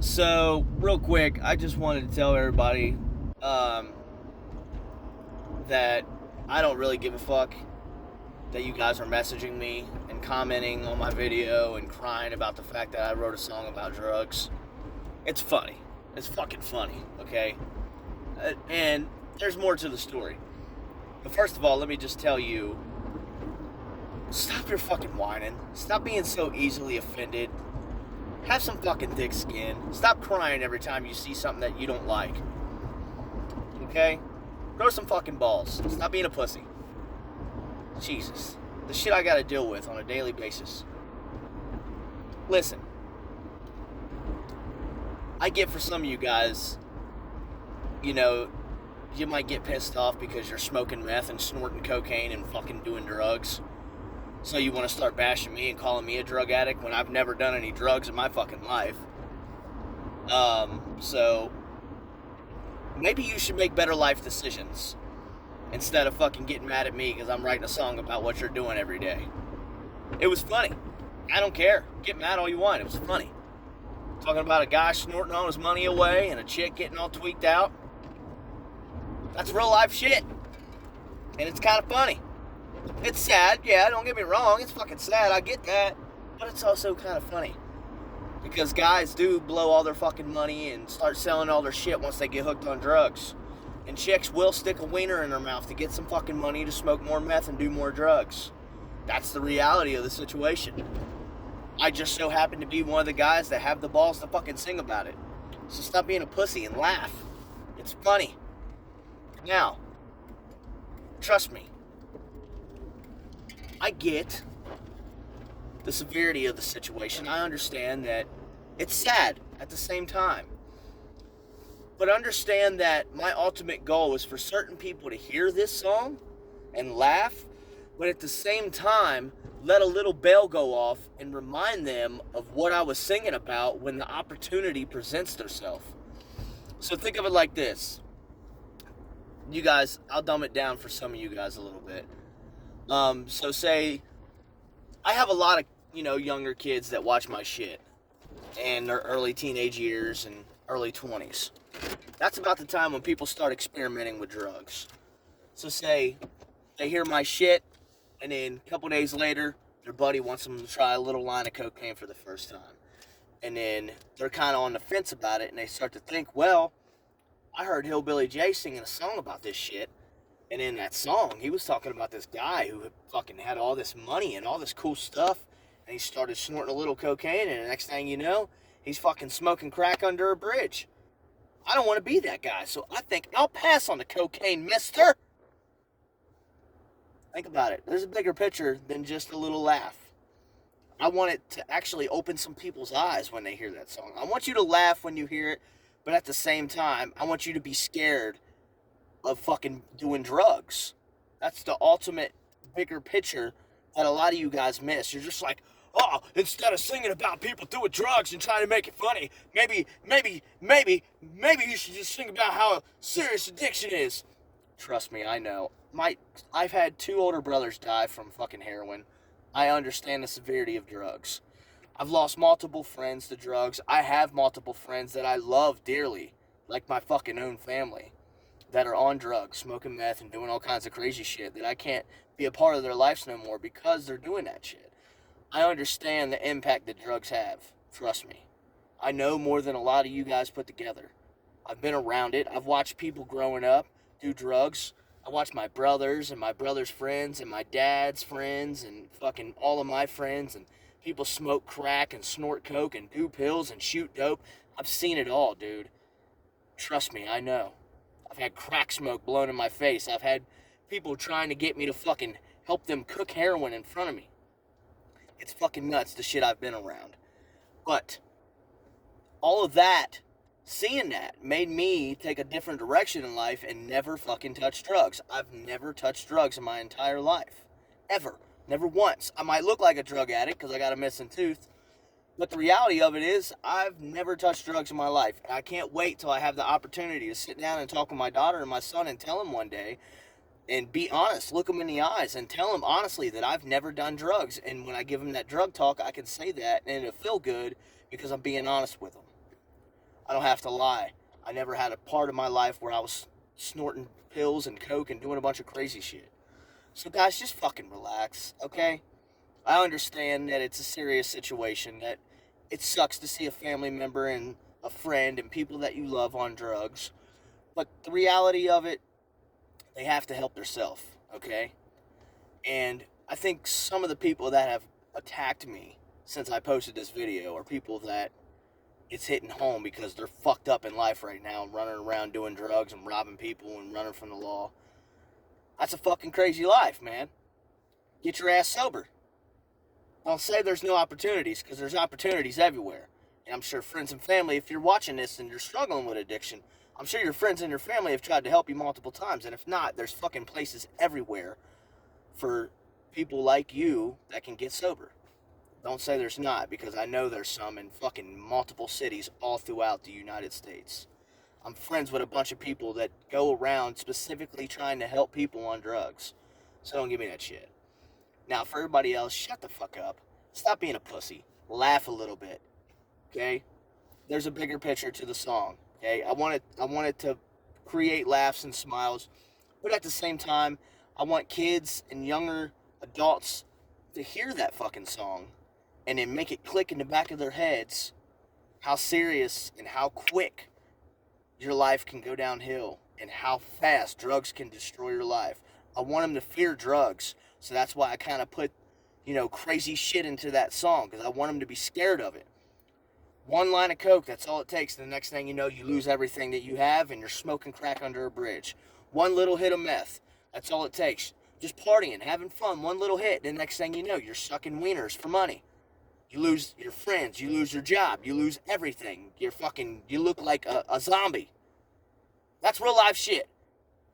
So, real quick, I just wanted to tell everybody um, that I don't really give a fuck that you guys are messaging me and commenting on my video and crying about the fact that I wrote a song about drugs. It's funny. It's fucking funny, okay? And there's more to the story. But first of all, let me just tell you, stop your fucking whining. Stop being so easily offended. Have some fucking thick skin. Stop crying every time you see something that you don't like. Okay? Grow some fucking balls. Stop being a pussy. Jesus. The shit I gotta deal with on a daily basis. Listen. I get for some of you guys, you know, you might get pissed off because you're smoking meth and snorting cocaine and fucking doing drugs. So you want to start bashing me and calling me a drug addict when I've never done any drugs in my fucking life. So maybe you should make better life decisions instead of fucking getting mad at me because I'm writing a song about what you're doing every day. It was funny. I don't care. Get mad all you want. It was funny. Talking about a guy snorting all his money away and a chick getting all tweaked out. That's real life shit. And it's kind of funny. It's sad, yeah, don't get me wrong, it's fucking sad, I get that. But it's also kind of funny. Because guys do blow all their fucking money and start selling all their shit once they get hooked on drugs. And chicks will stick a wiener in their mouth to get some fucking money to smoke more meth and do more drugs. That's the reality of the situation. I just so happen to be one of the guys that have the balls to fucking sing about it. So stop being a pussy and laugh. It's funny. Now, trust me. I get the severity of the situation. I understand that it's sad at the same time. But understand that my ultimate goal is for certain people to hear this song and laugh, but at the same time, let a little bell go off and remind them of what I was singing about when the opportunity presents itself. So think of it like this. You guys, I'll dumb it down for some of you guys a little bit. So say I have a lot of, younger kids that watch my shit in their early teenage years and early 20s. That's about the time when people start experimenting with drugs. So say they hear my shit and then a couple days later, their buddy wants them to try a little line of cocaine for the first time. And then they're kind of on the fence about it and they start to think, well, I heard Hillbilly J singing a song about this shit. And in that song, he was talking about this guy who fucking had all this money and all this cool stuff. And he started snorting a little cocaine, and the next thing you know, he's fucking smoking crack under a bridge. I don't want to be that guy, so I think I'll pass on the cocaine, mister. Think about it. There's a bigger picture than just a little laugh. I want it to actually open some people's eyes when they hear that song. I want you to laugh when you hear it, but at the same time, I want you to be scared of fucking doing drugs. That's the ultimate bigger picture that a lot of you guys miss. You're just like, oh, instead of singing about people doing drugs and trying to make it funny, maybe you should just sing about how serious addiction is. Trust me, I know. I've had 2 older brothers die from fucking heroin. I understand the severity of drugs. I've lost multiple friends to drugs. I have multiple friends that I love dearly, like my fucking own family, that are on drugs, smoking meth, and doing all kinds of crazy shit that I can't be a part of their lives no more because they're doing that shit. I understand the impact that drugs have. Trust me. I know more than a lot of you guys put together. I've been around it. I've watched people growing up do drugs. I watched my brothers and my brother's friends and my dad's friends and fucking all of my friends, and people smoke crack and snort coke and do pills and shoot dope. I've seen it all, dude. Trust me, I know. I've had crack smoke blown in my face. I've had people trying to get me to fucking help them cook heroin in front of me. It's fucking nuts, the shit I've been around. But all of that, seeing that, made me take a different direction in life and never fucking touch drugs. I've never touched drugs in my entire life. Ever. Never once. I might look like a drug addict because I got a missing tooth. But the reality of it is, I've never touched drugs in my life. And I can't wait till I have the opportunity to sit down and talk with my daughter and my son and tell them one day, and be honest, look them in the eyes and tell them honestly that I've never done drugs. And when I give them that drug talk, I can say that and it'll feel good because I'm being honest with them. I don't have to lie. I never had a part of my life where I was snorting pills and coke and doing a bunch of crazy shit. So guys, just fucking relax, okay? I understand that it's a serious situation, that it sucks to see a family member and a friend and people that you love on drugs. But the reality of it, they have to help themselves, okay? And I think some of the people that have attacked me since I posted this video are people that it's hitting home because they're fucked up in life right now, running around doing drugs and robbing people and running from the law. That's a fucking crazy life, man. Get your ass sober. Don't say there's no opportunities, because there's opportunities everywhere. And I'm sure friends and family, if you're watching this and you're struggling with addiction, I'm sure your friends and your family have tried to help you multiple times. And if not, there's fucking places everywhere for people like you that can get sober. Don't say there's not, because I know there's some in fucking multiple cities all throughout the United States. I'm friends with a bunch of people that go around specifically trying to help people on drugs. So don't give me that shit. Now, for everybody else, shut the fuck up. Stop being a pussy. Laugh a little bit. Okay? There's a bigger picture to the song. Okay? I want it to create laughs and smiles, but at the same time, I want kids and younger adults to hear that fucking song and then make it click in the back of their heads how serious and how quick your life can go downhill and how fast drugs can destroy your life. I want them to fear drugs, so that's why I kind of put, crazy shit into that song, because I want them to be scared of it. One line of coke, that's all it takes. The next thing you know, you lose everything that you have and you're smoking crack under a bridge. One little hit of meth, that's all it takes. Just partying, having fun, one little hit. The next thing you know, you're sucking wieners for money. You lose your friends, you lose your job, you lose everything. You look like a zombie. That's real life shit.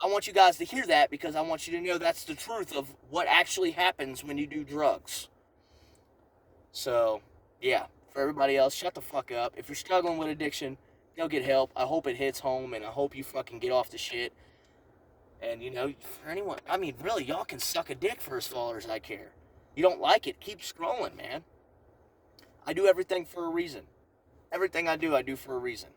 I want you guys to hear that, because I want you to know that's the truth of what actually happens when you do drugs. So, yeah, for everybody else, shut the fuck up. If you're struggling with addiction, go get help. I hope it hits home, and I hope you fucking get off the shit. And, for anyone, really, y'all can suck a dick for as far as I care. You don't like it, keep scrolling, man. I do everything for a reason. Everything I do for a reason.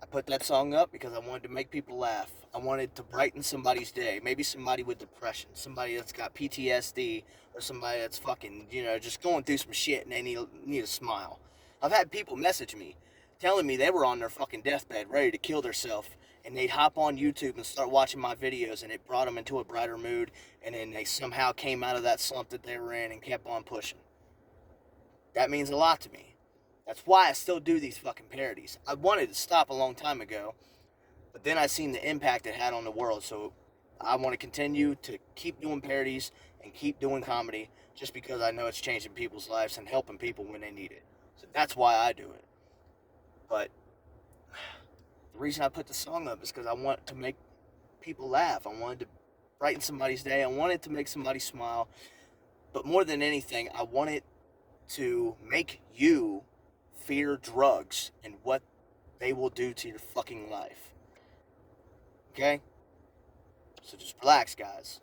I put that song up because I wanted to make people laugh. I wanted to brighten somebody's day. Maybe somebody with depression, somebody that's got PTSD, or somebody that's fucking, just going through some shit and they need a smile. I've had people message me telling me they were on their fucking deathbed ready to kill themselves, and they'd hop on YouTube and start watching my videos, and it brought them into a brighter mood, and then they somehow came out of that slump that they were in and kept on pushing. That means a lot to me. That's why I still do these fucking parodies. I wanted to stop a long time ago, but then I seen the impact it had on the world, so I want to continue to keep doing parodies and keep doing comedy, just because I know it's changing people's lives and helping people when they need it. So that's why I do it. But the reason I put the song up is because I want to make people laugh. I wanted to brighten somebody's day. I wanted to make somebody smile. But more than anything, I wanted to make you fear drugs and what they will do to your fucking life. Okay? So just relax, guys.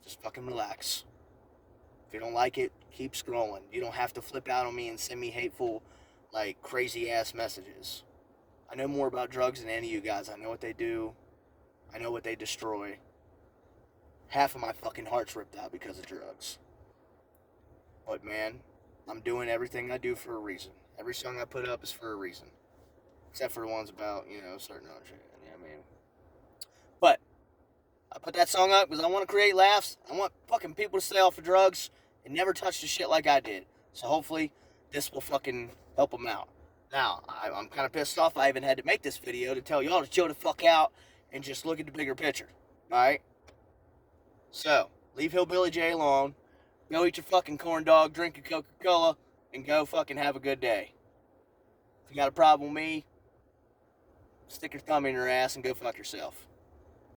Just fucking relax. If you don't like it, keep scrolling. You don't have to flip out on me and send me hateful, crazy ass messages. I know more about drugs than any of you guys. I know what they do. I know what they destroy. Half of my fucking heart's ripped out because of drugs. But man, I'm doing everything I do for a reason. Every song I put up is for a reason. Except for the ones about, certain other shit. But I put that song up because I want to create laughs. I want fucking people to stay off of drugs and never touch the shit like I did. So hopefully this will fucking help them out. Now, I'm kind of pissed off I even had to make this video to tell y'all to chill the fuck out and just look at the bigger picture. Alright? So, leave Hillbilly J alone. Go eat your fucking corn dog, drink your Coca-Cola, and go fucking have a good day. If you got a problem with me, stick your thumb in your ass and go fuck yourself.